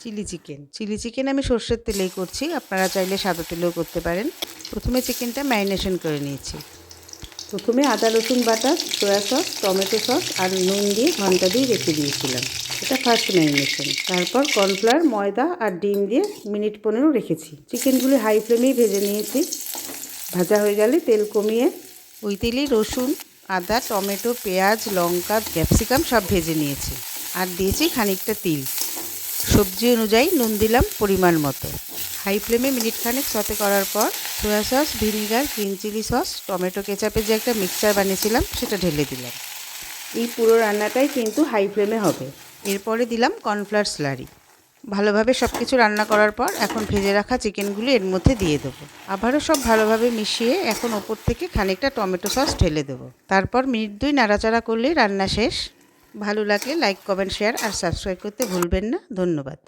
Chilli chicken আমি সর্ষের তেলেই করছি, আপনারা চাইলে সাদা তেলেও করতে পারেন। প্রথমে চিকেনটা ম্যারিনেশন করে নিয়েছি। প্রথমে আদা রসুন বাটা, সয়া সস, টমেটো সস আর নুন দিয়ে ঘন্টা দিয়ে রেখে দিয়েছিলাম, এটা ফার্স্ট ম্যারিনেশন। তারপর কর্নফ্লাওয়ার, ময়দা আর ডিম দিয়ে মিনিট 15 রেখেছি। চিকেনগুলি হাই ফ্লেমেই ভেজে নিয়েছি। ভাজা হয়ে গেলে তেল কমিয়ে ওই তেলেই রসুন, আদা, টমেটো, পেঁয়াজ, লঙ্কা, ক্যাপসিকাম সব ভেজে নিয়েছি। আর দিয়েছি খানিকটা তিল। সবজি অনুযায়ী নুন দিলাম পরিমাণ মতো। হাই ফ্লেমে মিনিট খানেক সতে করার পর soya sauce, vinegar, green chilli sauce, tomato কেচাপের যে একটা মিক্সচার বানিয়েছিলাম সেটা ঢেলে দিলাম। এই পুরো রান্নাটাই কিন্তু হাই ফ্লেমে হবে। এরপরে দিলাম কর্নফ্লাওয়ার স্লারি। ভালোভাবে সব কিছু রান্না করার পর এখন ভেজে রাখা চিকেনগুলি এর মধ্যে দিয়ে দেবো। আবারও সব ভালোভাবে মিশিয়ে এখন ওপর থেকে খানিকটা টমেটো সস ঢেলে দেবো। তারপর মিনিট 2 নাড়াচাড়া করলেই রান্না শেষ। ভালো লাগলে লাইক, কমেন্ট, শেয়ার আর সাবস্ক্রাইব করতে ভুলবেন না। ধন্যবাদ।